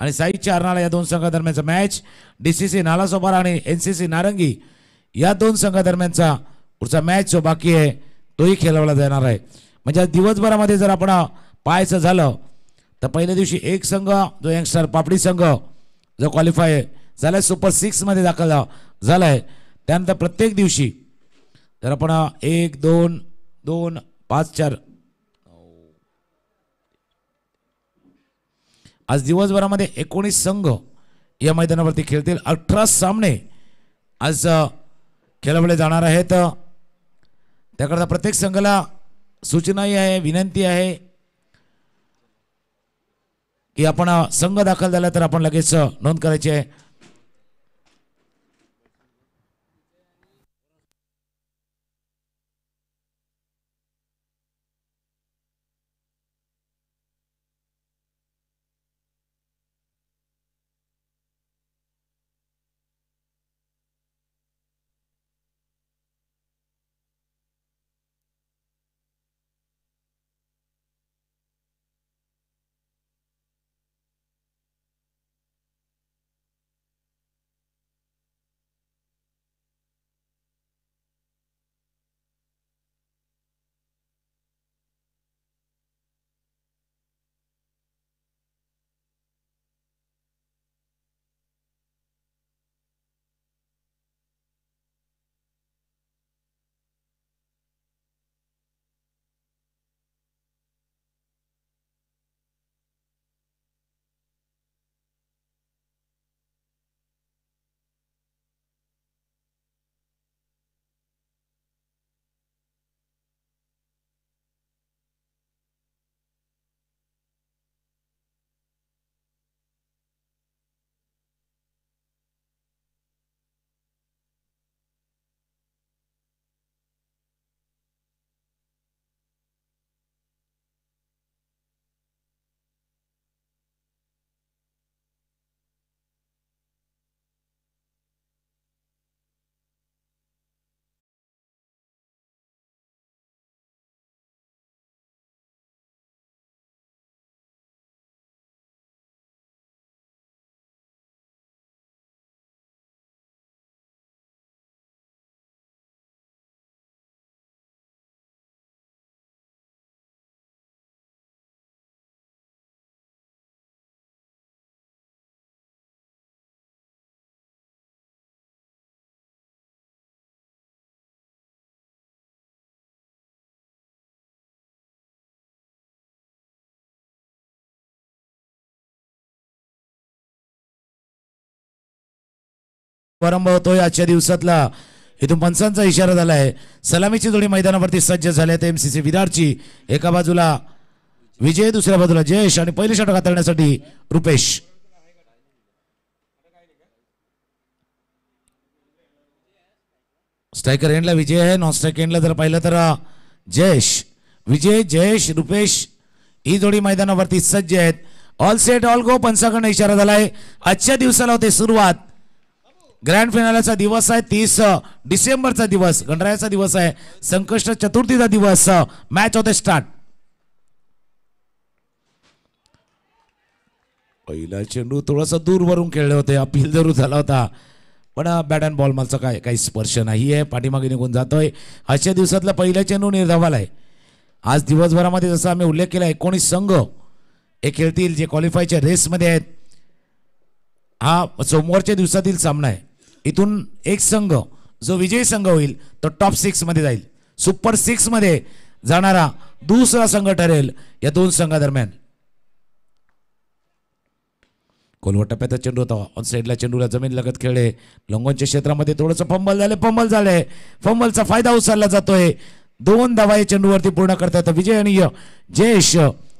आणि साई चारनाला या दोन संघादरम्यानचा मॅच डीसीसी नालासोपारा आणि एनसीसी नारंगी या दोन संघादरम्यानचा पुढचा मॅच जो बाकी आहे तोही खेळवला जाणार आहे। म्हणजे दिवसभरामध्ये जर आपण पाहायचं झालं तर पहिल्या दिवशी एक संघ जो यंगस्टर पापडी संघ जो क्वालिफाय झालाय सुपर 6 मध्ये दाखल झालाय। त्यानंतर प्रत्येक दिवशी जर आपण 1 2 2 5 4 आज दिवसभरामध्ये 19 संघ या मैदानावरती खेळतील। 18 सामने आज खेळवले जाणार आहेत। त्याकरता प्रत्येक संघाला सूचनाही आहे, विनंती आहे की आपण संघ दाखल झाला तर आपण लगेच नोंद करायची आहे। प्रारंभ होतोय आजच्या दिवसातला। इथून पंचांचा इशारा झाला आहे। सलामीची जोडी मैदानावरती सज्ज झाली आहे। एमसीसी विरारची एका बाजूला विजय, दुसऱ्या बाजूला जयेश आणि पहिली षटक हाताळण्यासाठी रुपेश। स्ट्रायकर एंडला विजय आहे, नॉन स्ट्राइक एंडला जर पाहिलं तर जयेश। विजय, जयेश, रुपेश ही जोडी मैदानावरती सज्ज आहेत। ऑल सेट ऑल गो पंचाकडनं इशारा झाला आहे। आजच्या दिवसाला होते सुरुवात। ग्रँड फिनालेचा दिवस आहे 30 डिसेंबरचा दिवस, गणरायाचा दिवस आहे, संकष्ट चतुर्थीचा दिवस। मॅच होते स्टार्ट। पहिला चेंडू थोडासा दूरवरून खेळले होते, अपील जरूर झाला होता पण बॅट अँड बॉल मलचा काही स्पर्श नाहीये, पाठीमागे निघून जातोय। आजच्या दिवसातला पहिला चेंडू निर्धावाला आहे। आज दिवसभरामध्ये जसं आम्ही उल्लेख केला 19 संघ हे खेळतील जे क्वालिफायच्या रेसमध्ये आहेत। हा सोमवारच्या दिवसातील सामना आहे। इथून एक संघ जो विजयी संघ होईल तो टॉप 6 मध्ये जाईल। सुपर 6 मध्ये जाणारा दुसरा संघ ठरेल या दोन संघादरम्यान। कोलवट टप्प्याचा चेंडू होता, ऑन साइडला चेंडूला जमीन लगत खेळले, लंगोनच्या क्षेत्रामध्ये थोडंसं फंबल झाले, फंबलचा फायदा उचलला जातोय। 2 धावा या चेंडूवरती पूर्ण करतात विजय आणि जयेश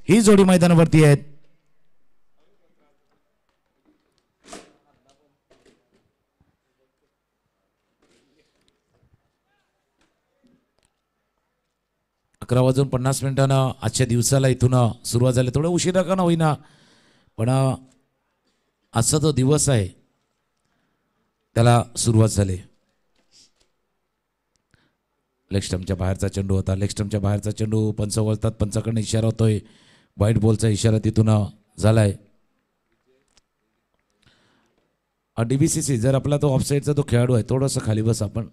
ही जोडी मैदानावरती आहेत। अकरा वाजून 50 मिनिटांना आजच्या दिवसाला इथून सुरुवात झाली। थोडं उशिरा का होईना पण असा जो दिवस आहे त्याला सुरुवात झाली। लेग स्टंपच्या बाहेरचा चेंडू होता, लेग स्टंपच्या बाहेरचा चेंडू पंच वळतात, पंचाकडनं इशारा होतोय, व्हाईट बॉलचा इशारा तिथून झालाय। DBCC जर आपला तो ऑफसाईडचा तो खेळाडू आहे थोडंसं खाली बस आपण.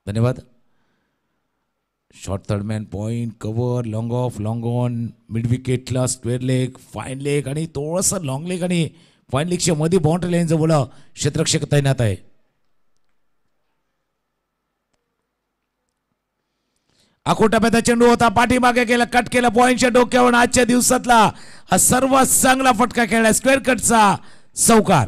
धन्यवाद. Short third man point cover long off long on mid विकेटला स्क्वेअर लेग फाईन लेग आणि थोडंसं लॉंग लेग आणि फाईन लेगच्या मध्ये बाउंड्री लाईन जवळ क्षेत्ररक्षक तैनात आहे. आखोटाप्याचा चेंडू होता पाठीमागे गेला कट केला पॉईंटच्या डोक्यावर. आजच्या दिवसातला हा सर्वात चांगला फटका खेळला स्क्वेअर कटचा चौकार.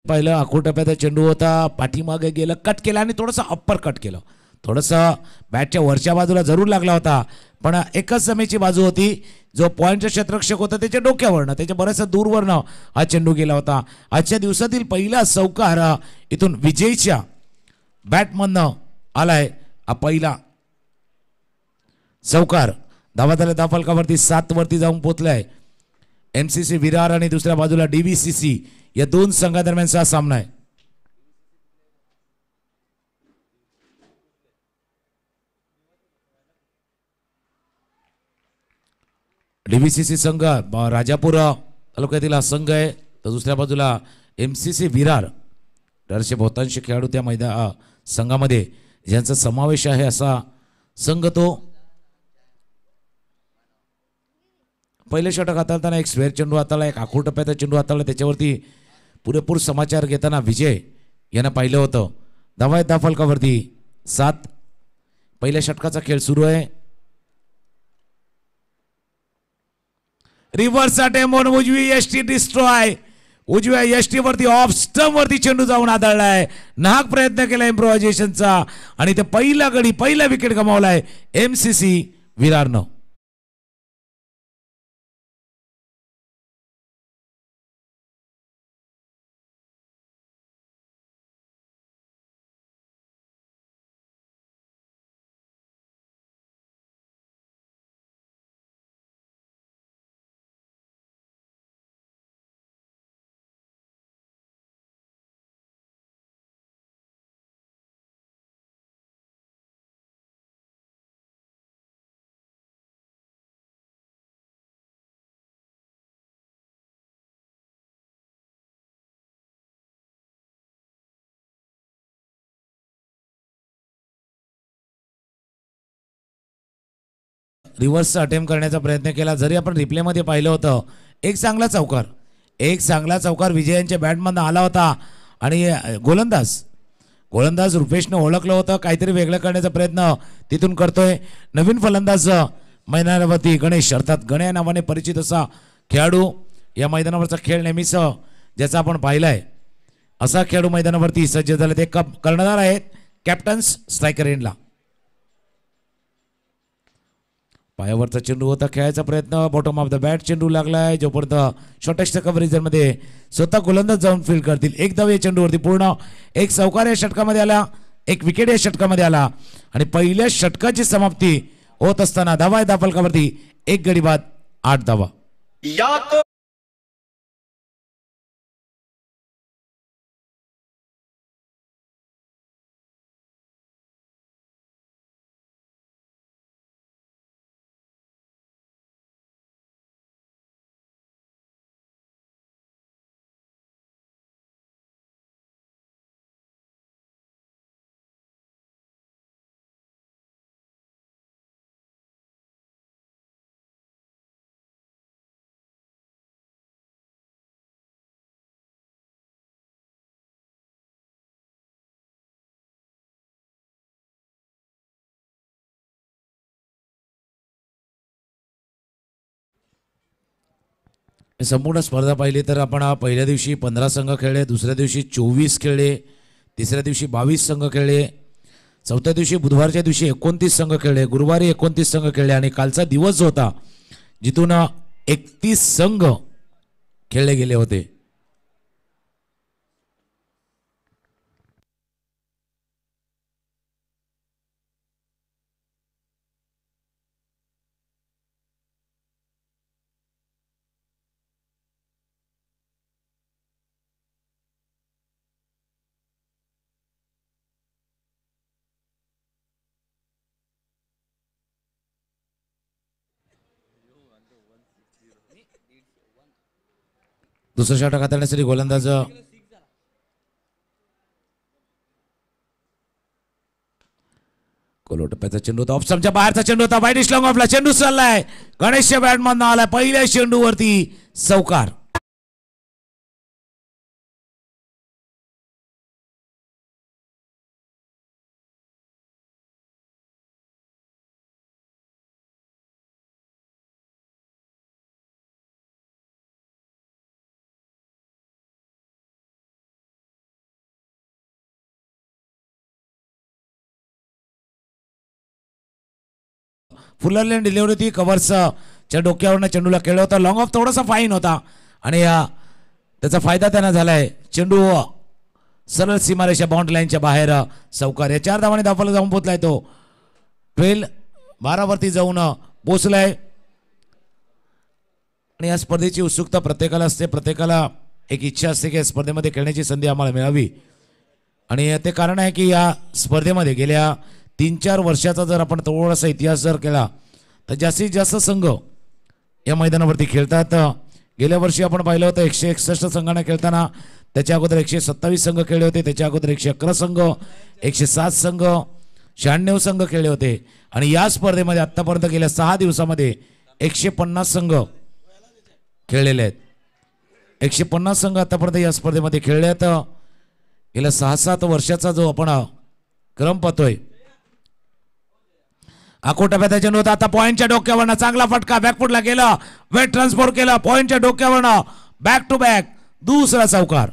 पहिलं आखोटाप्याचा चेंडू होता पाठीमागे गेलं कट केला आणि थोडंसं अप्पर कट केलं. थोडंसं बॅटच्या वरच्या बाजूला जरूर लागला होता पण एकच समेची बाजू होती. जो पॉईंटचा क्षेत्ररक्षक होता त्याच्या डोक्यावरनं त्याच्या बऱ्याचशा दूरवरनं हा चेंडू गेला होता. आजच्या दिवसातील पहिला चौकार इथून विजयच्या बॅटमधनं आलाय. हा पहिला चौकार धावा झाल्या धाव फलकावरती 7 वरती जाऊन पोहोचलाय. MCC विरार आणि दुसऱ्या बाजूला DBCC या दोन संघादरम्यानचा सामना आहे. DBCC संघ राजापूर तालुक्यातील हा संघ आहे तर दुसऱ्या बाजूला MCC विरार. दरचे बहुतांश खेळाडू त्या संघामध्ये ज्यांचा समावेश आहे असा संघ तो. पहिले षटक हाताळताना एक स्क्वेअर चेंडू हाताळला एक आखूड टप्प्याचा चेंडू हाताळला त्याच्यावरती पुरेपूर समाचार घेताना विजय यांना पाहिलं होतं. धावा आहेत धाव फलकावरती 7. पहिल्या षटकाचा खेळ सुरू आहे. रिव्हर्स अटेम्प्ट ऑन उजवी यष्टी डिस्ट्रॉय. उजव्या यष्टी वरती ऑफ स्टंप वरती चेंडू जाऊन आदळलाय. नाहक प्रयत्न केला इम्प्रोव्हायझेशनचा आणि ते पहिला गडी पहिला विकेट गमावलाय MCC विरारनं. रिव्हर्सचा अटेम्प्ट करण्याचा प्रयत्न केला. जरी आपण रिप्लेमध्ये पाहिलं होतं एक चांगला चौकार विजयांच्या बॅटमधनं आला होता आणि गोलंदाज रुपेशनं ओळखलं होतं काहीतरी वेगळं करण्याचा प्रयत्न तिथून करतोय. नवीन फलंदाज मैदानावरती गणेश अर्थात गणे या नावाने परिचित असा खेळाडू. या मैदानावरचा खेळ नेहमीच ज्याचा आपण पाहिलाय असा खेळाडू मैदानावरती सज्ज झाले. ते कर्णधार आहेत कॅप्टन्स स्ट्रायकर एंडला. पायावरचा चेंडू होता खेळायचा प्रयत्न बॉटम ऑफ द बॅट चेंडू लागलाय. जोपर्यंत शॉर्टेस्ट कव्हरेजमध्ये स्वतः गोलंदाज जाऊन फील्ड करतील. एक धाव या चेंडूवरती पूर्ण. एक चौकार या षटकामध्ये आला एक विकेट या षटकामध्ये आला आणि पहिल्या षटकाची समाप्ती होत असताना धावा आहे धाव फलकावरती 1 गडी बाद 8 धावा. संपूर्ण स्पर्धा पाहिली तर आपण पहिल्या दिवशी 15 संघ खेळले, दुसऱ्या दिवशी 24 खेळले, तिसऱ्या दिवशी 22 संघ खेळले, चौथ्या दिवशी बुधवारच्या दिवशी 29 संघ खेळले, गुरुवारी 29 संघ खेळले आणि कालचा दिवस जो होता जिथून 31 संघ खेळले गेले होते. दुसरा षटक हाताळण्यासाठी गोलंदाज कोलोटप्प्याचा चेंडू होता, ऑफ स्टंपच्या बाहेरचा चेंडू होता, वाईड लॉंग ऑफला चेंडू चाललाय, गणेशच्या बॅटमधून आलाय पहिल्या चेंडूवरती चौकार. फुलरलेन डिलिव्हरी होती, कव्हर्सच्या डोक्यावरनं चेंडूला खेळलं होतं, लॉंग ऑफ थोडासा फाईन होता आणि त्याचा फायदा त्यांना झालाय. चेंडू सरळ सीमारेषा बाउंड्री लाईनच्या बाहेर चौकार. या 4 धावांनी धावफलक जाऊन पोहोचलाय तो 12 वरती जाऊन पोहोचलाय. आणि या स्पर्धेची उत्सुकता प्रत्येकाला असते, प्रत्येकाला एक इच्छा असते की या स्पर्धेमध्ये खेळण्याची संधी आम्हाला मिळावी. आणि ते कारण आहे की या स्पर्धेमध्ये गेल्या 3-4 वर्षाचा जर आपण थोडासा इतिहास जर केला तर जास्तीत जास्त संघ या मैदानावरती खेळतात. गेल्या वर्षी आपण पाहिलं होतं 161 संघांना खेळताना, त्याच्या अगोदर 127 संघ खेळले होते, त्याच्या अगोदर 111 संघ, 107 संघ, 96 संघ खेळले होते. आणि या स्पर्धेमध्ये आतापर्यंत गेल्या 6 दिवसामध्ये 150 संघ खेळलेले आहेत. 150 संघ आतापर्यंत या स्पर्धेमध्ये खेळले आहेत. गेल्या 6-7 वर्षाचा जो आपण क्रम पाहतोय. आकोटप्प्याचा चेंडू होता, आता पॉइंटच्या डोक्यावरनं चांगला फटका, बॅकफुटला गेला, वेट ट्रान्सफर केला, पॉइंटच्या डोक्यावरनं बॅक टू बॅक दुसरा चौकार.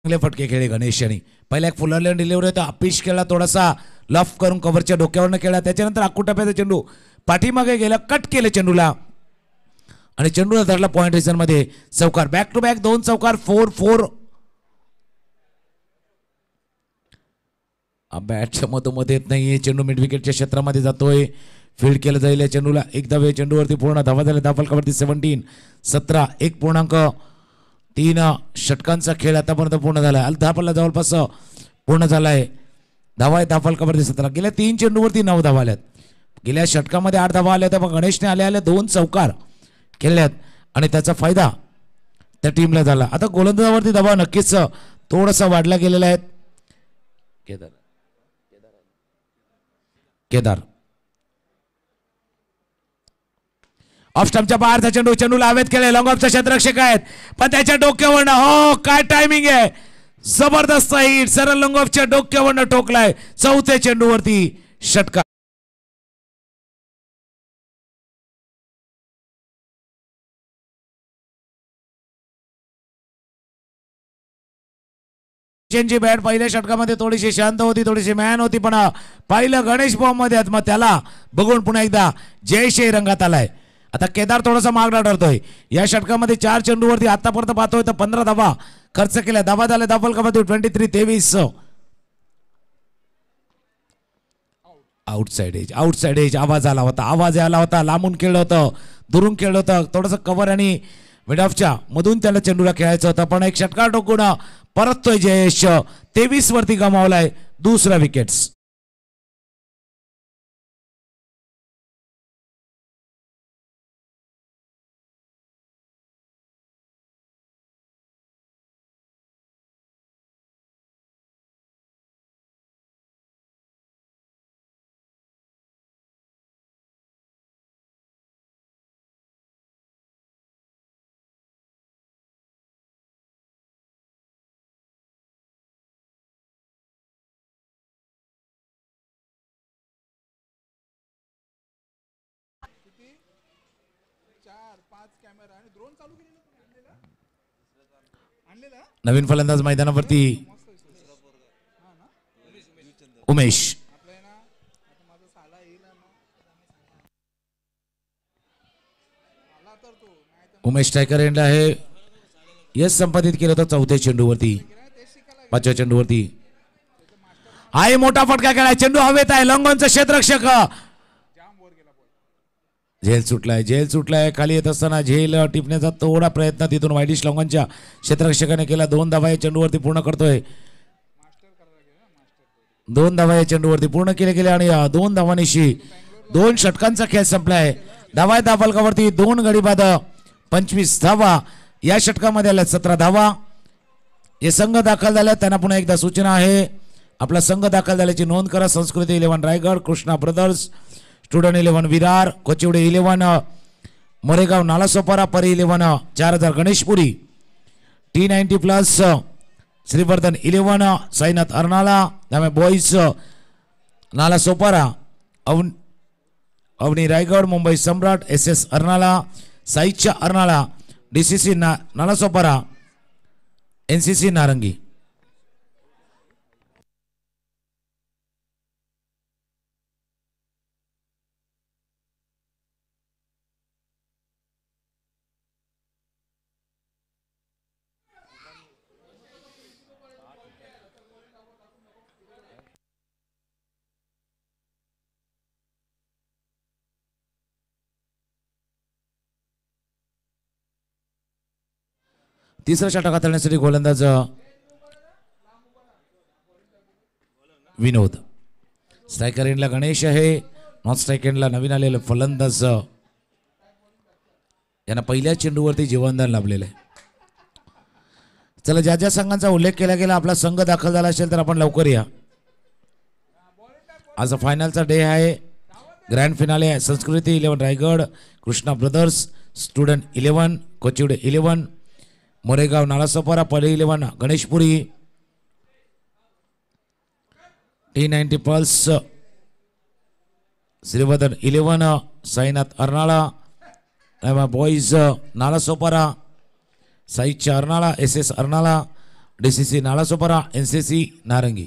चांगले फटके खेळे गणेश यांनी. पहिला एक फुलरलेन डिलिव्हरी होता, अपिश खेळला, थोडासा लफ करून कव्हरच्या डोक्यावरनं खेळला, त्याच्यानंतर आकुटप्प्याचा चेंडू पाठीमागे गेला, कट केलं चेंडूला आणि चेंडूला धरला पॉइंट रिजन मध्ये चौकार. बॅक टू बॅक 2 चौकार, 4-4. बॅटच्या मधोमध येत नाहीये, चेंडू मिड विकेटच्या क्षेत्रामध्ये जातोय, फील्ड केलं जाईल या चेंडूला. एक धावे चेंडूवरती पूर्ण धावा झाल्या, धावफलकावरती 17-17, 1.3 षटकांचा खेळ आतापर्यंत पूर्ण झाला. धावफलक जवळपास पूर्ण झालाय. धावा आहे धावफलकावरती 17. गेल्या 3 चेंडूवरती 9 धावा आल्यात. गेल्या षटकामध्ये 8 धावा आल्या होत्या, पण गणेशने आल्या 2 चौकार खेळल्यात आणि त्याचा फायदा त्या टीमला झाला. आता गोलंदाजावरती दबाव नक्कीच थोडासा वाढला गेलेला आहे. केदार ऑफ स्टंपच्या बाहेरचा चेंडू, चेंडूला हवेत केले, लॉंग ऑफचा क्षेत्ररक्षक आहेत पण त्याच्या डोक्यावरनं, हो काय टायमिंग आहे, जबरदस्त हिट, सरळ लॉंग ऑफच्या डोक्यावरनं ठोकलाय. 4थ्या चेंडूवरती षटकार. ची बॅट पहिल्या षटकामध्ये थोडीशी शांत होती, थोडीशी मॅन होती, पण पाहिलं गणेश बॉम्ब मध्ये, मग त्याला बघून पुन्हा एकदा जयशे रंगात आलाय. आता केदार थोडासा मागणा ठरतोय. या षटकामध्ये 4 चेंडूवरती आतापर्यंत पाहतोय तर 15 धावा खर्च केल्या. धावा झाल्या धावफलकामध्ये 23-23. Outside edge, outside edge. आवाज आला होता, लांबून खेळलं होतं, दुरून खेळलं होतं, थोडंसं कव्हर आणि मिड ऑफच्या मधून त्याला चेंडूला खेळायचं होतं, पण एक षटकार टोकून परततोय जयेश. 23 वरती गमावलाय दुसरा विकेट्स. नवीन फलंदाज मैदानावरती उमेश. उमेश टायकर एंड आहे. यश संपादित केलं होतं 4थ्या चेंडूवरती, 5व्या चेंडूवरती. हाही मोठा फटका खेळाय. चेंडू हवेत आहे. लॉंगॉनचा क्षेत्ररक्षक झेल सुटलाय. खाली येत असताना झेल टिपण्याचा थोडा प्रयत्न तिथून वायडिश लॉंगॉनच्या क्षेत्ररक्षकाने केला. 2 धावा या चेंडूवरती पूर्ण करतोय. 2 धावा या चेंडूवरती पूर्ण केले गेले आणि 2 धावांनीशी 2 षटकांचा खेळ संपलाय. धावा या फलकावरती 2 गडी बाद 25 धावा. या षटकामध्ये आल्या 17 धावा. हे संघ दाखल झाले त्यांना पुन्हा एकदा सूचना आहे. आपला संघ दाखल झाल्याची नोंद करा. संस्कृती 11 Raigad, Krishna brothers, student 11 Virar, कोचिवडे 11 Moregaon Nalasopara, Pari 11 4000 Ganeshpuri, T90+ Shrivardhan 11 Sainath Arnala, त्यामुळे बॉईज नालासोपारा, अवनी रायगड, मुंबई सम्राट, SS Arnala, साईच्या Arnala, DCC Nalasopara, NCC नारंगी. तिसरा षटक हाताळण्यासाठी गोलंदाज विनोद. स्ट्रायकर एंडला गणेश आहे. नॉन स्ट्राईक एंडला नवीन आलेलं फलंदाज यांना पहिल्या चेंडूवरती जीवनदान लाभलेलं आहे. चला, ज्या ज्या संघांचा उल्लेख केला गेला आपला संघ दाखल झाला असेल तर आपण लवकर या. आज फायनलचा डे आहे. ग्रँड फिनाले आहे. Sanskriti 11 Raigad, Krishna brothers, student 11, Kochiwade 11, Moregaon Nalasopara, Pari 11 Ganeshpuri, T90+ Shrivardhan 11 Sainath Arnala, boys Nalasopara, साईच्या Arnala, SS Arnala, DCC Nalasopara, NCC Narangi.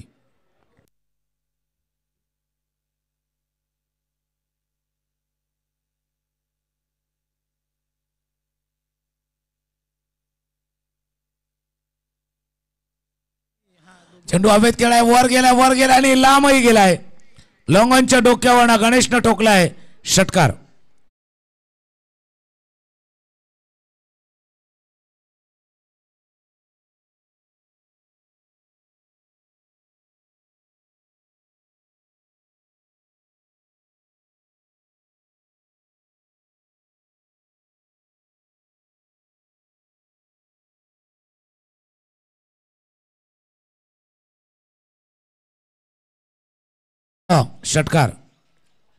चेंडू हवेत केलाय. वर गेलाय आणि लांबही गेलाय. लॉंगॉनच्या डोक्यावर गणेशनं ठोकलाय. षटकार. षटकार.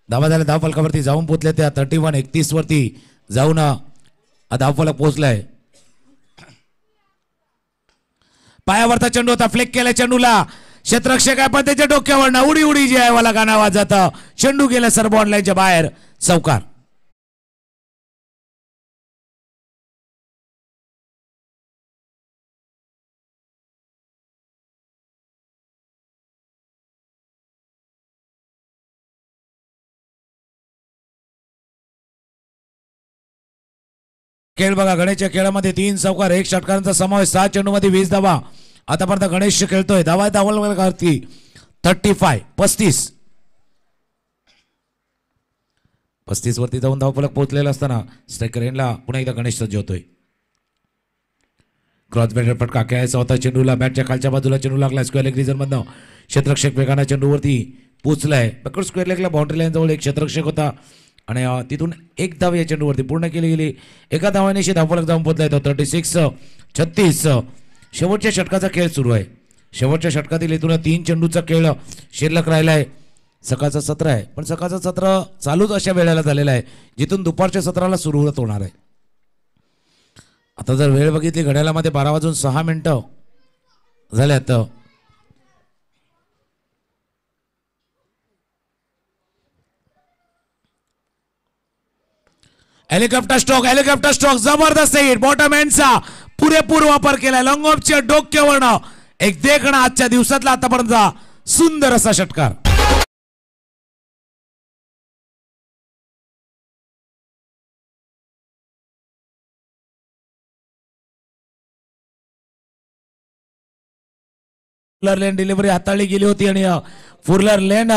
धावा झाल्या. धावफलकावरती जाऊन पोचले. त्या 31-31 वरती जाऊन धावफलक पोहोचलाय. पायावरचा चेंडू होता. फ्लेक केला चेंडूला. क्षेत्ररक्षक आहे पण त्याच्या डोक्यावर उडी उडी जी आहे वाला गाणं वाजत. चेंडू गेला सर्व ऑनलाईनच्या बाहेर. चौकार. खेळ बघा. गणेशच्या खेळामध्ये 3 चौकार 1 षटकारांचा समावेश. 6 चेंडूमध्ये 20 धावा. आतापर्यंत गणेश खेळतोय. धावा धावलकावरती 35 वरती जाऊन धावफलक पोहोचलेला असताना स्ट्रायकर एंडला पुन्हा एकदा गणेश सज्ज होतोय. क्रॉस बॅटर फटका खेळायचा होता. चेंडूला बॅटच्या खालच्या बाजूला चेंडू लागला. स्क्वेअर लेग रिजन मधनं क्षेत्ररक्षक वेगाने चेंडूवरती पोहोचलाय. पकड स्क्वेअर लेगला बाउंड्री लाईन जवळ एक क्षेत्ररक्षक होता आणि तिथून 1 धाव या चेंडूवरती पूर्ण केली गेली. एका धावानेशी धावफलक जाऊन पोहोचला येतो. 36-36. शेवटच्या षटकाचा खेळ सुरू आहे. शेवटच्या षटकातील इथून 3 चेंडूचा खेळ शिल्लक राहिलाय. सकाळचं सत्र आहे पण सकाळचं सत्र चालूच अशा वेळेला झालेलं आहे जिथून दुपारच्या सत्राला सुरुवात होणार आहे. आता जर वेळ बघितली घड्याळामध्ये 12:06 झाल्यात. हेलिकॉप्टर स्ट्रोक जबरदस्त हिट. बॉटम एंडचा पुरेपूर वापर केलाय. लॉंगऑफच्या डोक्यावरनं एक देखणा आजच्या दिवसातला आतापर्यंतचा सुंदर असा षटकार. फुलर लेन डिलिव्हरी हाताळली गेली होती आणि फुलर लेन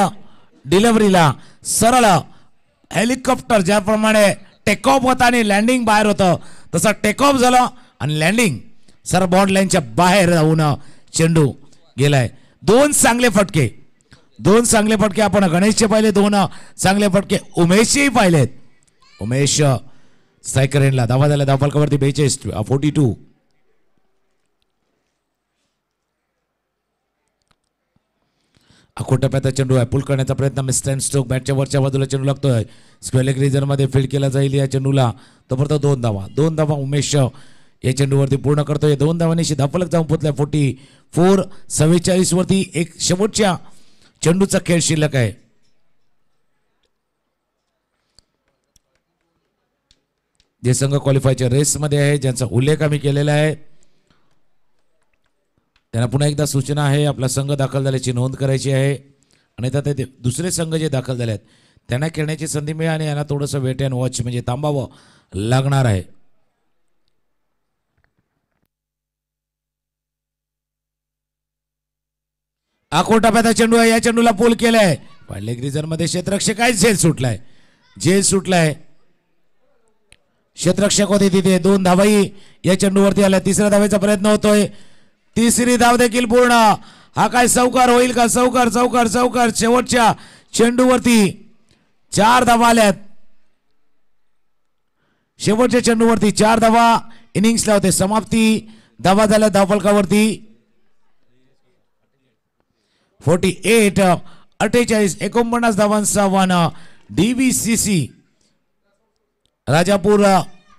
डिलिव्हरीला सरळ हेलिकॉप्टर ज्याप्रमाणे टेक ऑफ होता आणि लँडिंग बाहेर होतं तसं टेक ऑफ झालं आणि लँडिंग सर बॉन्ड लाईनच्या बाहेर जाऊन चेंडू गेलाय. दोन चांगले फटके आपण गणेशचे पाहिले, दोन चांगले फटके उमेशचेही पाहिलेत. उमेश स्ट्रायकर एंडला धावा झाल्या धावफलकावरती 42. आखो टप्प्याचा चेंडू आहे, पुल करण्याचा प्रयत्न मिस्टर स्टोक बॅटच्या वरच्या बाजूला चेंडू लागतोय. स्क्वेअर लेग रिजन मध्ये फील्ड केला जाईल या चेंडूला. तोपर्यंत दोन धावा उमेश या चेंडूवरती पूर्ण करतोय. 2 धावांनी धावफलक जाऊन पोहोचलाय 44 47 वरती. एक शेवटच्या चेंडूचा खेळ शिल्लक आहे. जे संघ क्वालिफायच्या रेसमध्ये आहे ज्यांचा उल्लेख आम्ही केलेला आहे त्यांना पुन्हा एकदा सूचना आहे, आपला संघ दाखल झाल्याची नोंद करायची आहे. आणि आता ते दुसरे संघ जे दाखल झाले आहेत त्यांना खेळण्याची संधी मिळेल आणि यांना थोडंसं वेट अँड वॉच म्हणजे थांबावं लागणार आहे. आखो टप्प्याचा चेंडू आहे, या चेंडूला पोल केलाय. लेग रिजन मध्ये क्षेत्ररक्षक आहे, झेल सुटलाय. क्षेत्ररक्षक होते तिथे. 2 धावाही या चेंडूवरती आल्या. तिसऱ्या धावेचा प्रयत्न होतोय. तिसरी धाव देखील पूर्ण. हा काय चौकार होईल का? चौकार शेवटच्या चेंडूवरती 4 धावा आल्यात. शेवटच्या चेंडूवरती 4 धावा इनिंग्सला होते. समाप्ती धावा झाल्या धावफलकावरती 48 49 धावांचा आव्हान. DVCC राजापूर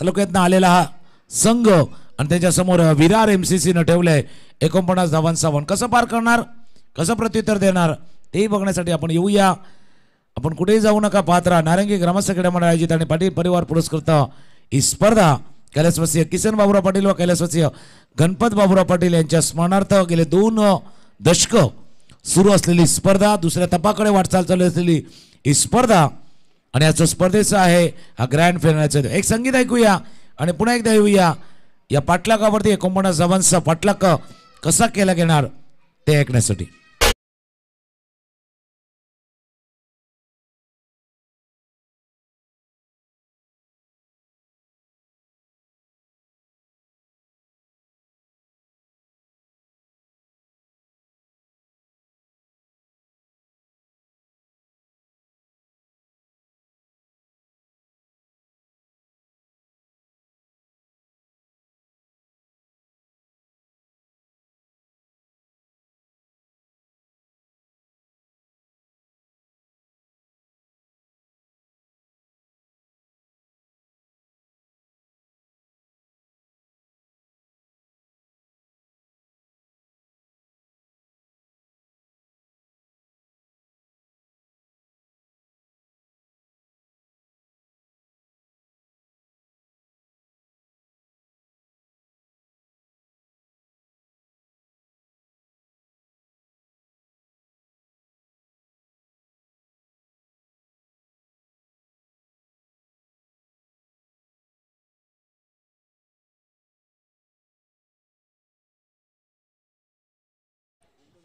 तालुक्यातनं आलेला हा संघ आणि त्याच्या समोर विरार MCC न ठेवलंय 49 धावांचा आव्हान. कसं पार करणार, कसं प्रत्युत्तर देणार तेही बघण्यासाठी आपण येऊया. आपण कुठेही जाऊ नका, पाहत राहा. नारंगी ग्रामस्थ क्रीडा मंडळ आयोजित आणि पाटील परिवार पुरस्कृत ही स्पर्धा कैलासवासीय किसन बाबूराव पाटील व कैलासवासीय गणपत बाबूराव पाटील यांच्या स्मरणार्थ गेले 2 दशक सुरू असलेली स्पर्धा, दुसऱ्या तपाकडे वाटचाल चालू असलेली ही स्पर्धा आणि याचं स्पर्धेचं आहे हा ग्रँड फिनालेचं. एक संगीत ऐकूया आणि पुन्हा एकदा येऊया. या पाठलागावरती 49 धावांचा पाठलाग कसा केला घेणार ते ऐकण्यासाठी.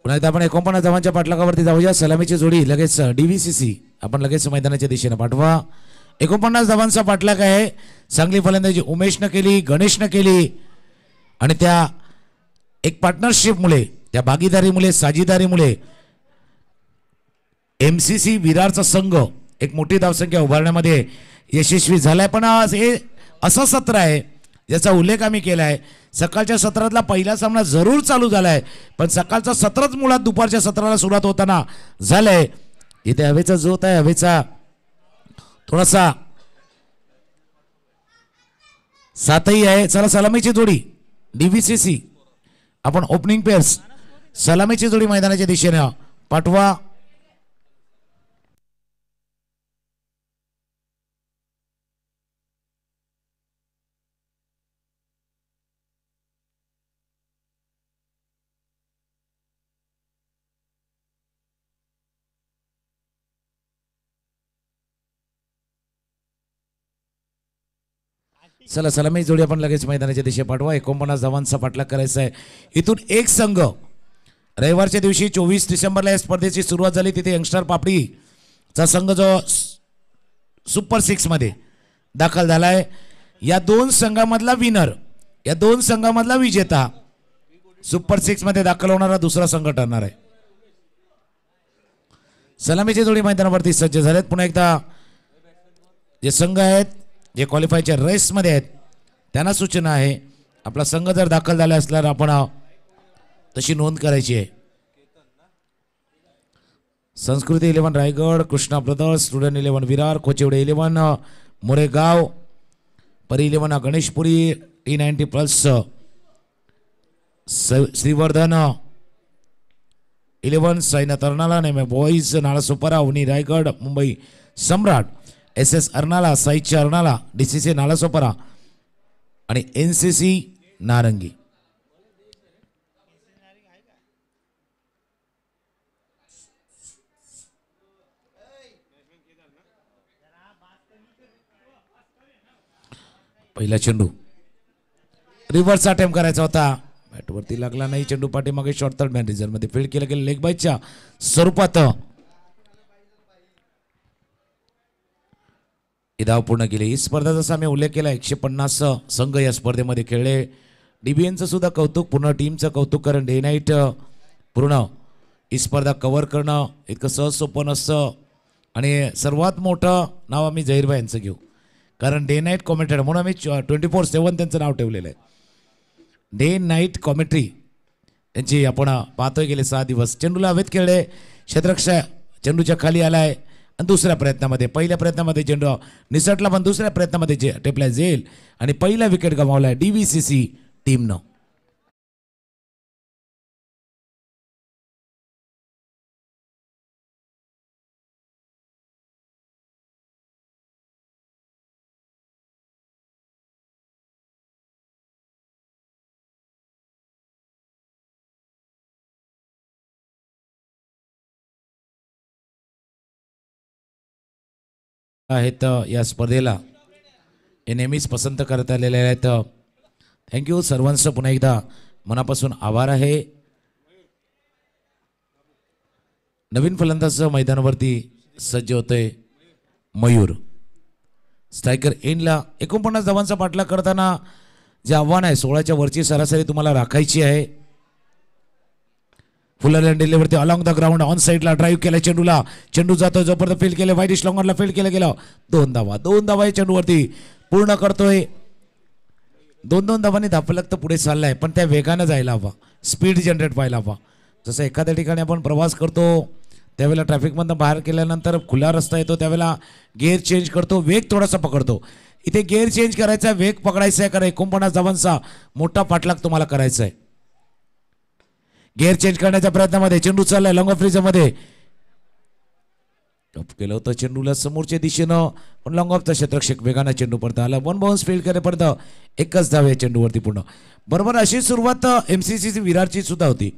पुन्हा एकदा आपण 49 धावांच्या पाठलागावरती जाऊया. सलामीची जोडी लगेच DVCC आपण लगेच मैदानाच्या दिशेने पाठवा. 49 धावांचा पाठलाग आहे. चांगली फलंदाजी उमेशनं केली, गणेशनं केली आणि त्या एक पार्टनरशिपमुळे, त्या भागीदारीमुळे, साझीदारीमुळे MCC विरारचा संघ एक मोठी धावसंख्या उभारण्यामध्ये यशस्वी झालाय. पण हे असं सत्र आहे ज्याचा उल्लेख आम्ही केला आहे. सकाळच्या सत्रातला पहिला सामना जरूर चालू झालाय पण सकाळचा सत्रच मुळात दुपारच्या सत्राला सुरुवात होताना झालंय. इथे हवेचा जोत आहे, हवेचा थोडासा साथही आहे. चला सलामीची जोडी DVCC आपण ओपनिंग पेअर्स सलामीची जोडी मैदानाच्या दिशेने पाठवा. चला सलामी जोडी आपण लगेच मैदानाच्या दिशेने पाठवा. 49 धावांचा पाठलाग करायचा आहे. इथून एक संघ रविवारच्या दिवशी 24 डिसेंबरला या स्पर्धेची सुरुवात झाली. तिथे यंगस्टर पापडीचा संघ जो सुपर 6 मध्ये दाखल झालाय. या दोन संघामधला विनर, या दोन संघामधला विजेता सुपर 6 मध्ये दाखल होणारा दुसरा संघ ठरणार आहे. सलामीची जोडी मैदानावरती सज्ज झालेत. पुन्हा एकदा जे संघ आहेत जे क्वालिफायच्या रेसमध्ये आहेत त्यांना सूचना आहे, आपला संघ जर दाखल झाला असल्यावर आपण तशी नोंद करायची आहे. Sanskriti 11 Raigad, Krishna brothers, student 11 Virar, Khochewade 11 Moregaon, Pari 11 Ganeshpuri, T90 plus Shrivardhan 11 Sainath Arnala, नेमे बॉईज नालासोपारा, उनी रायगड, मुंबई सम्राट, SS अर्नाला, साईच्या अर्नाला, DCC नालासोपारा आणि NCC नारंगी. पहिला चेंडू रिव्हर्स अटेम्प्ट करायचा होता, बॅटवरती लागला नाही. चेंडू पाठीमागे शॉर्ट थर्ड मॅन रिझर्व्ह मध्ये फील्ड केलं गेलं लेग बायच्या स्वरूपात. धाव पूर्ण केली. ही स्पर्धा जसा मी उल्लेख केला 150 संघ या स्पर्धेमध्ये खेळले. DBNचं सुद्धा कौतुक, पूर्ण टीमचं कौतुक, कारण डे नाईट पूर्ण ही स्पर्धा कव्हर करणं इतकं सहज सोपं नसतं. आणि सर्वात मोठं नाव आम्ही जहीरभाई यांचं घेऊ, कारण डे नाईट कॉमेंटेटर म्हणून आम्ही 24/7 त्यांचं नाव ठेवलेलं आहे. डे नाईट कॉमेंट्री त्यांची आपण पाहतोय गेले 6 दिवस. चेंडूला हवेत खेळले, क्षेत्ररक्षक चेंडूच्या खाली आलाय आणि दुसऱ्या प्रयत्नामध्ये, पहिल्या प्रयत्नामध्ये चेंडू निसटला पण दुसऱ्या प्रयत्नामध्ये टेपला झेल आणि पहिला विकेट गमावलाय DVCC टीमनं. आहेत या स्पर्धेला हे नेहमीच पसंत करत आलेले आहेत. थँक्यू सर्वांचं पुन्हा एकदा मनापासून आभार आहे. नवीन फलंदाज मैदानावरती सज्ज होतोय मयूर. स्ट्रायकर एंडला 49 धावांचा पाठलाग करताना जे आव्हान आहे 16च्या वरची सरासरी तुम्हाला राखायची आहे. Fuller and delivery along the ground on साईडला ड्राईव्ह केला चेंडूला, चेंडू जातो जोपर्यंत फील्ड केले वाईडिश लॉंगरला फील्ड केलं गेलं. 2 धावा या चेंडूवरती पूर्ण करतोय. 2 धावांनी धापलक तर पुढे चाललाय, पण त्या वेगानं जायला हवा, स्पीड जनरेट व्हायला हवा. जसं एखाद्या ठिकाणी आपण प्रवास करतो त्यावेळेला ट्रॅफिकमधनं बाहेर केल्यानंतर खुला रस्ता येतो त्यावेळेला गेअर चेंज करतो, वेग थोडासा पकडतो. इथे गेअर चेंज करायचा, वेग पकडायचा आहे, कारण 49 धावांचा मोठा पाठलाग तुम्हाला करायचा आहे. गेअर चेंज करण्याच्या प्रयत्नामध्ये चेंडू चाललाय लॉंग ऑफ मध्ये, टप केलं होतं चेंडूला समोरच्या दिशेनं, पण लॉंग ऑफचा क्षेत्ररक्षक वेगानं चेंडू पडता आला. 1 बाउन्स फील्ड करेपर्यंत 1च धाव या चेंडूवरती पूर्ण. बरोबर अशी सुरुवात MCC विरारची सुद्धा होती.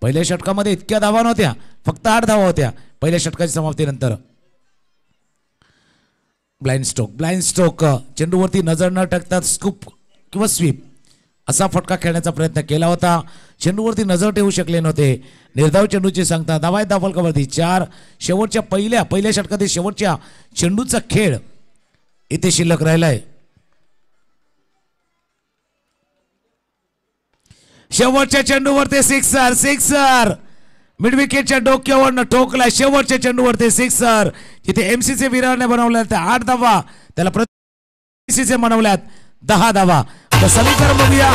पहिल्या षटकामध्ये इतक्या धावा नव्हत्या, फक्त 8 धावा होत्या पहिल्या षटकाच्या समाप्तीनंतर. ब्लाइंड स्ट्रोक चेंडूवरती नजर न टाकतात स्कूप किंवा स्वीप असा फटका खेळण्याचा प्रयत्न केला होता. चेंडूवरती नजर ठेवू शकले नव्हते. निर्धाव चेंडूची सांगता धावा फलकावरती 4. शेवटच्या पहिल्या षटकातील शेवटच्या चेंडूचा खेळ इथे शिल्लक राहिलाय. शेवटच्या चेंडूवरती सिक्सर मिड विकेटच्या डोक्यावरनं ठोकलाय. शेवटच्या चेंडूवरती सिक्सर, जिथे MCC विरारने बनवल्या त्या 8 धावा, त्याला MCC बनवल्यात 10 धावा. तर समीकरण बघूया.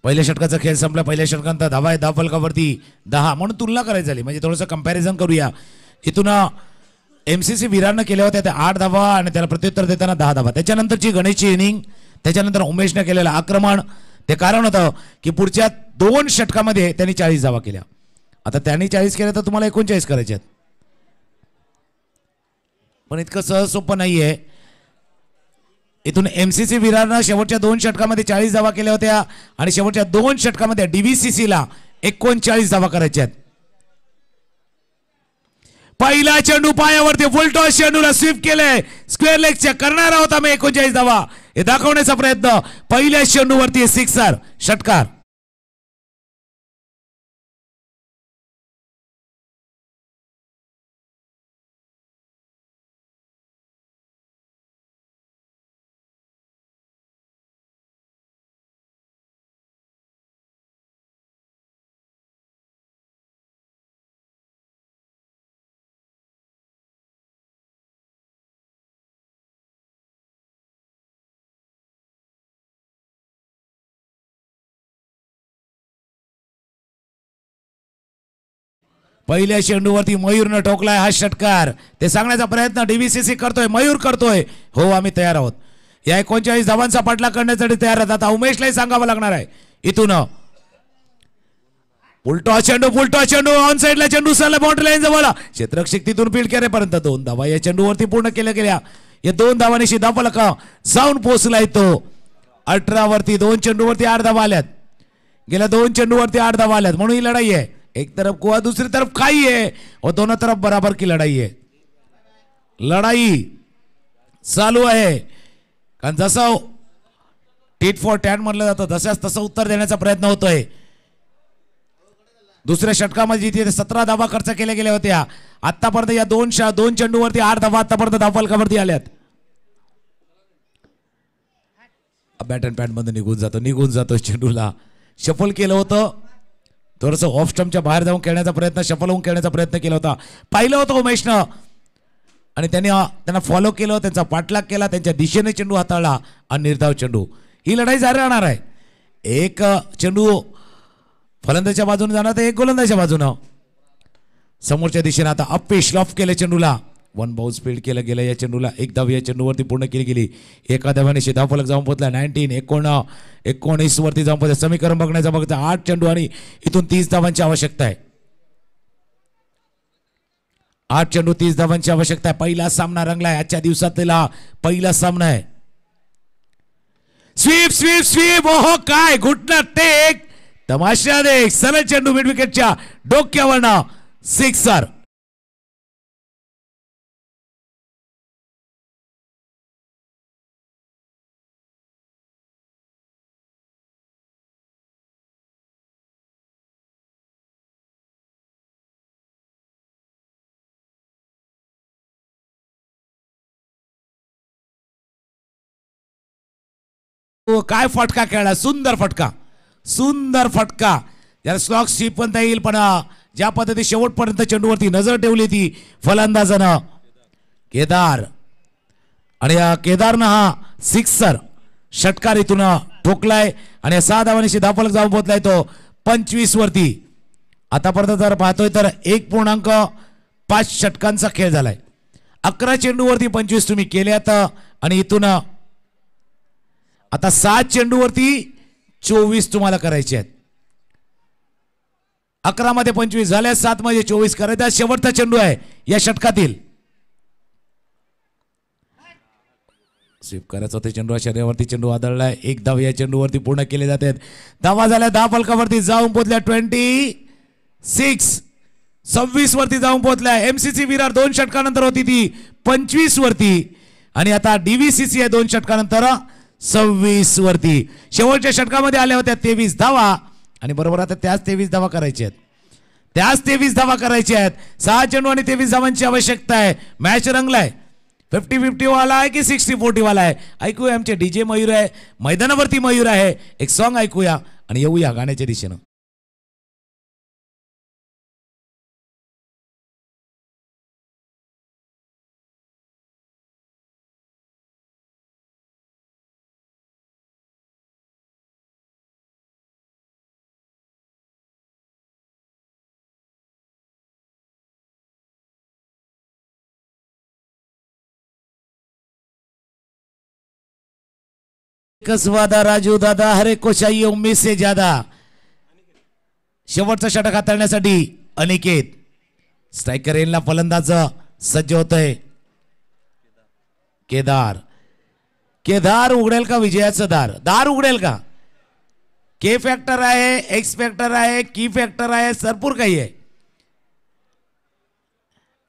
पहिल्या षटकाचा खेळ संपला. पहिल्या षटकांत धावा आहे धावफलकावरती 10 म्हणून तुलना करायची झाली. म्हणजे थोडंसं कंपॅरिझन करूया. इथून MCC विरारनं केल्या होत्या त्या 8 धावा आणि त्याला प्रत्युत्तर देताना 10 धावा. त्याच्यानंतरची गणेशची इनिंग, त्याच्यानंतर उमेशने केलेलं आक्रमण, ते कारण होतं की पुढच्या 2 षटकामध्ये त्यांनी 40 धावा केल्या. आता त्यांनी 40 केल्या तर तुम्हाला 39 करायचे आहेत. पण इतकं सहज सोपं नाहीये. इथून MCC विरारनं शेवटच्या 2 षटकामध्ये 40 धावा केल्या होत्या आणि शेवटच्या 2 षटकामध्ये DVCCला 39 धावा करायच्या आहेत. पहिला चेंडू पायावरती फुलटॉस चेंडूला स्वीप केलंय. स्क्वेअर लेगच्या करणारा होता मी 39 धावा हे दाखवण्याचा प्रयत्न. पहिल्या चेंडूवरती सिक्सर, षटकार. पहिल्या चेंडूवरती मयूरनं ठोकलाय हा षटकार. ते सांगण्याचा प्रयत्न DVCC करतोय, मयूर करतोय. हो आम्ही तयार आहोत. या 39 धावांचा पाठलाग करण्यासाठी तयार आहात. आता उमेशलाही सांगावं लागणार आहे. इथून उलटो चेंडू ऑन साइडला चेंडू सरला बाउंड्री लाईन जवळ. क्षेत्ररक्षक तिथून फील्ड करेपर्यंत 2 धावा या चेंडूवरती पूर्ण केल्या गेल्या. या 2 धावांशी धावफलक जाऊन पोहोचलाय तो 18 वरती. 2 चेंडूवरती 8 धावा आल्यात. गेल्या 2 चेंडूवरती 8 धावा आल्यात. म्हणून ही लढाई आहे. एक तरफ कुआ, दूसरी तरफ खाई है और दोनों तरफ बराबर की लड़ाई है. लढाई चालू आहे. कारण जसं टीट फॉर टॅट म्हटलं जातं तसंच तसं उत्तर देण्याचा प्रयत्न होतोय. दुसऱ्या षटकामध्ये जिथे 17 धावा खर्च केल्या गेल्या होत्या. आतापर्यंत या 2 चेंडूवरती 8 धावा आतापर्यंत धावफलकावरती आल्यात. बॅट अँड पॅड मध्ये निघून जातो चेंडूला. शफल केलं होतं. थोडंसं ऑफ स्टंपच्या बाहेर जाऊन खेळण्याचा प्रयत्न, शफल होऊन खेळण्याचा प्रयत्न केला होता. पाहिलं होतं उमेशनं आणि त्यांना फॉलो केलं, त्यांचा पाठलाग केला, त्यांच्या दिशेने चेंडू हाताळला आणि निर्धाव चेंडू. ही लढाई जारी राहणार आहे. एक चेंडू फलंदाच्या बाजूने जाणार तर एक गोलंदाच्या बाजूनं. समोरच्या दिशेने आता अप्पे लॉफ केले चेंडूला. 1 बाउन्स फील्ड केलं गेलं या चेंडूला. 1 धाव या चेंडूवरती पूर्ण केली गेली. एका धावाने धावफलक जाऊन पोहोचला. 19 वरती जाऊन पोहोचला. समीकरण बघण्याचा बघता 8 चेंडू आणि इथून 30 धावांची आवश्यकता आहे. 8 चेंडू 30 धावांची आवश्यकता आहे. पहिला सामना रंगलाय. आजच्या दिवसातला पहिला सामना आहे. Sweep sweep sweep. ओहो काय घुटणार टेक. तमाशा देख. सरळ चेंडू मिड विकेटच्या डोक्यावरनं सिक्सर. काय फटका खेळला. सुंदर फटका ज्याला स्लॉक स्वीप म्हणता येईल. पण ज्या पद्धती शेवटपर्यंत चेंडूवरती नजर ठेवली ती फलंदाजानं केदार, आणि या केदारनं हा सिक्सर षटकार इथून ठोकलाय आणि 6 धावांशी धावफलक जाऊन पोहोचलाय तो 25 वरती. आतापर्यंत जर पाहतोय तर 1.5 षटकांचा खेळ झालाय. 11 चेंडूवरती 25 तुम्ही केल्यात आणि इथून आता 7 चेंडूवरती 24 तुम्हाला करायचे आहेत. 11 मध्ये 25 झाल्या, 7 मध्ये 24 करायचा. शेवटचा चेंडू आहे या षटकातील. स्वीप करायचा होते चेंडू शरीरावरती. चेंडू आदळलाय. 1 धाव या चेंडूवरती पूर्ण केले जातात. धावा झाल्या. धावफलकावरती जाऊन पोहोचल्या 26 वरती जाऊन पोहोचल्या. MCC विरार 2 षटकानंतर होती ती 25 वरती आणि आता DVCC आहे 2 षटकानंतर 26 वरती. शेवटच्या षटकामध्ये आल्या होत्या 23 धावा आणि बरोबर आता त्याच 23 धावा करायच्या आहेत. 6 चेंडू आणि 23 धावांची आवश्यकता आहे. मॅच रंगलाय. 50-50 वाला आहे की 60-40 वाला आहे. ऐकूया आमचे DJ मयूर आहे, मैदानावरती मयूर आहे. एक सॉन्ग ऐकूया आणि येऊया गाण्याच्या दिशेनं. कसवादा राजू दादा हरे को चाहिए उम्मीद से ज्यादा. शेवटचा षटक हाताळण्यासाठी अनिकेत. स्ट्रायकर येईल ना फलंदाज सज्ज होतोय. केदार उघडेल का विजयाचं दार उघडेल का? के फॅक्टर आहे, एक्स फॅक्टर आहे, की फॅक्टर आहे, भरपूर काही आहे.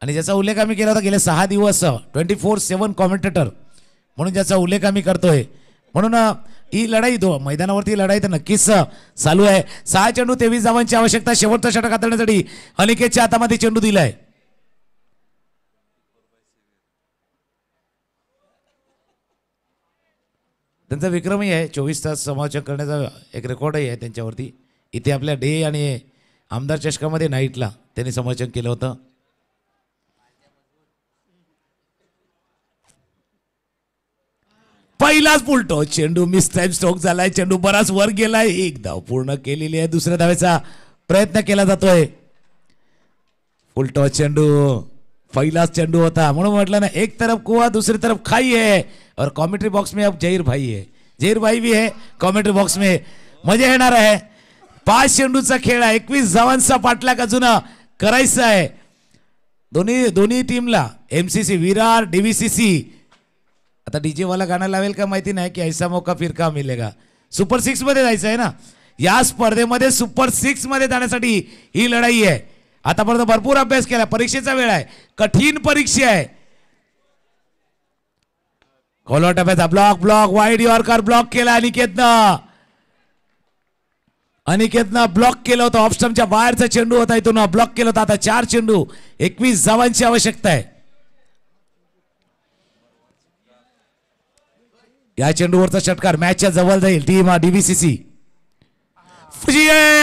आणि ज्याचा उल्लेख आम्ही केला होता गेले 6 दिवस 24/7 कॉमेंटेटर म्हणून ज्याचा उल्लेख आम्ही करतोय. म्हणून ही लढाई मैदानावरती लढाई तर नक्कीच चालू आहे. 6 चेंडू 23 धावांची आवश्यकता. शेवटचा षटक हाताळण्यासाठी अनिकेतच्या हातामध्ये चेंडू दिलाय. त्यांचा विक्रमही आहे. 24 तास समालोचन करण्याचा एक रेकॉर्डही आहे त्यांच्यावरती. इथे आपल्या डे आणि आमदार चषकामध्ये नाईटला त्यांनी समालोचन केलं होतं. पहिलाच पुलटो चेंडू मिस टाइम स्ट्रोक झालाय. चेंडू बराच वर गेलाय. एक धाव पूर्ण केलेली आहे. दुसऱ्या धावेचा प्रयत्न केला जातोय. पुलटो चेंडू पहिलाच चेंडू होता म्हणून म्हटलं ना एक तरफ कुआ दूसरी तरफ खाई है और कमेंट्री बॉक्स में अब जहीर भाई है. जहीर भाई भी है कमेंट्री बॉक्स में. मजा येणार आहे. 5 चेंडूचा खेळ आहे. 21 धावांचा पाठलाग अजून करायचा आहे दोन्ही टीमला. एमसीसी विरार डीवीसीसी. आता डीजे वाला गाणं लावेल का माहिती नाही की ऐसा मौका फिर का मिलेगा. सुपर 6 मध्ये जायचं आहे ना. या स्पर्धेमध्ये सुपर 6 मध्ये जाण्यासाठी ही लढाई आहे. आतापर्यंत भरपूर अभ्यास केला. परीक्षेचा वेळ आहे. कठीण परीक्षा आहे. खोलवा टप्प्याचा ब्लॉक वाईड यॉर्कर ब्लॉक केला अनिकेतनं ब्लॉक केलं होतं. ऑफ स्टंपच्या बाहेरचा चेंडू होता. इथून ब्लॉक केलं होतं. आता 4 चेंडू 21 धावांची आवश्यकता आहे. या चेंडूवरचा षटकार मॅचच्या जवळ जाईल. टीम डीबीसीसी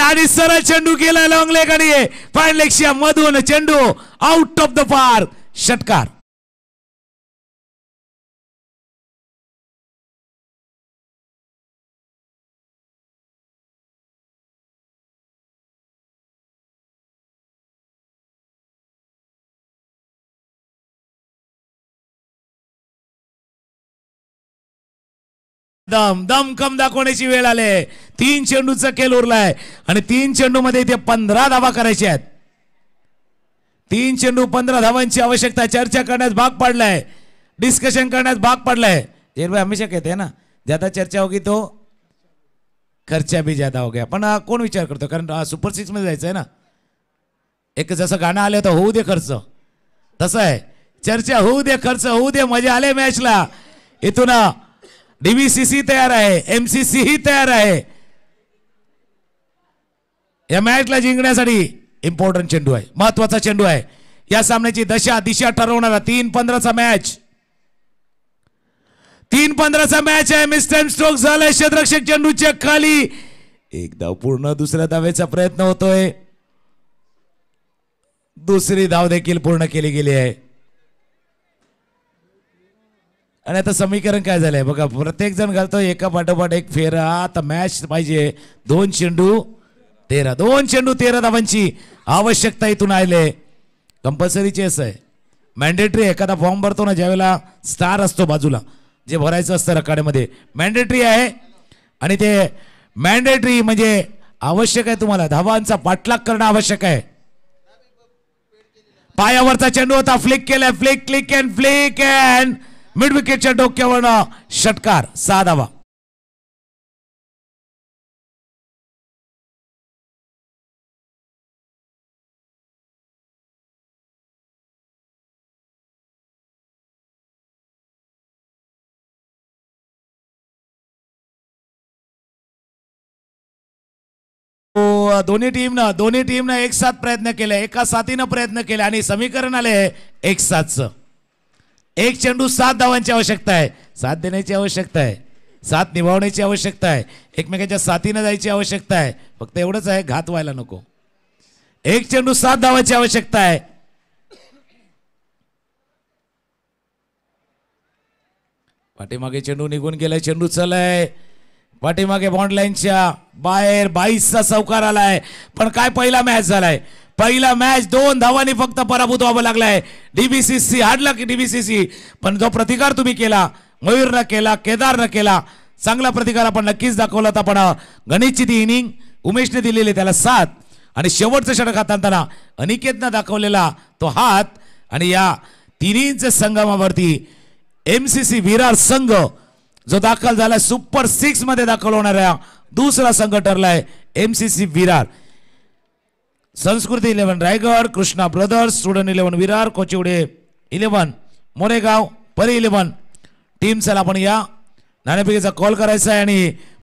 आणि सरळ चेंडू गेला लॉंग लेग आणि फाईन लेगच्या मधून चेंडू आउट ऑफ द पार्क. षटकार. दम कम दाखवण्याची वेळ आले. 3 चेंडूचा खेळ उरलाय आणि 3 चेंडू मध्ये इथे 15 धावा करायच्या आहेत. 3 चेंडू 15 धावांची आवश्यकता. चर्चा करण्यास भाग पडलाय. डिस्कशन करण्यास भाग पडलाय. जेर भाई हमेशा कहते हैं ना ज्यादा चर्चा होगी तो खर्चा भी ज्यादा हो गया. पण कोण विचार करतो कारण सुपर 6 मध्ये जायचं आहे ना. एक जसं गाणं आलं होतं होऊ दे खर्च तसं आहे. चर्चा होऊ दे खर्च होऊ दे. मजा आले मॅचला. इथून डीबीसीसी तयार आहे. एमसीसी ही तयार आहे. या मॅचला जिंकण्यासाठी इम्पॉर्टंट चेंडू आहे. महत्वाचा चेंडू आहे. या सामन्याची दिशा ठरवणारा 3-15चा मॅच. 3-15चा मॅच आहे. मिस्टर स्ट्रोक झालाय. क्षेत्ररक्षक चेंडूच्या खाली. एक धाव पूर्ण. दुसऱ्या धावेचा प्रयत्न होतोय. दुसरी धाव देखील पूर्ण केली गेली आहे. आणि आता समीकरण काय झालंय बघा. प्रत्येक जण घालतो एका पाठोपाठ एक फेरा. आता मॅच पाहिजे. 2 चेंडू 13 धावांची आवश्यकता इथून आले. कंपल्सरी चेस आहे. मॅन्डेटरी. एखादा फॉर्म भरतो ना ज्यावेळेला स्टार असतो बाजूला जे भरायचं असतं रकाड्यामध्ये मॅन्डेटरी आहे. आणि ते मॅन्डेटरी म्हणजे आवश्यक आहे. तुम्हाला धावांचा पाठलाग करणं आवश्यक आहे. पायावरचा चेंडू होता. फ्लिक केलाय. फ्लिक अँड मिड विकेटच्या डोक्यावर षटकार. 6 धावा. दोन्ही टीमनं एक साथ प्रयत्न केले. एका साथीनं प्रयत्न केले आणि समीकरण आले एक साथचं. 1 चेंडू 7 धावांची आवश्यकता आहे. साथ देण्याची आवश्यकता आहे. साथ निभावण्याची आवश्यकता आहे. एकमेकांच्या साथीनं जायची आवश्यकता आहे. फक्त एवढंच आहे घात व्हायला नको. 1 चेंडू 7 धावांची आवश्यकता आहे. पाठीमागे चेंडू निघून गेलाय. चेंडू चाललाय पाठीमागे बॉन्ड लाईनच्या बाहेर. 22चा चौकार आलाय. पण काय पहिला मॅच झालाय. पहिला मॅच 2 धावांनी फक्त पराभूत व्हावं लागलाय. डीबीसीसी हारला की डीबीसीसी. पण जो प्रतिकार तुम्ही केला मयूरनं केला केदारनं केला चांगला प्रतिकार आपण नक्कीच दाखवला होता. पण गणेशची ती इनिंग उमेशने दिलेली त्याला 7 आणि शेवटचं षटक हाताळताना अनिकेतनं दाखवलेला तो हात आणि या तिन्हींच्या संगमावरती MCC विरार संघ जो दाखल झालाय सुपर 6 मध्ये दाखल होणाऱ्या दुसरा संघ ठरलाय MCC विरार. संस्कृती 11 Raigad, Krishna brothers, student 11 Virar, कोचिवडे 11 Moregaon, Pari 11 team. चला आपण या नाणेफेकीचा कॉल करायचा आहे आणि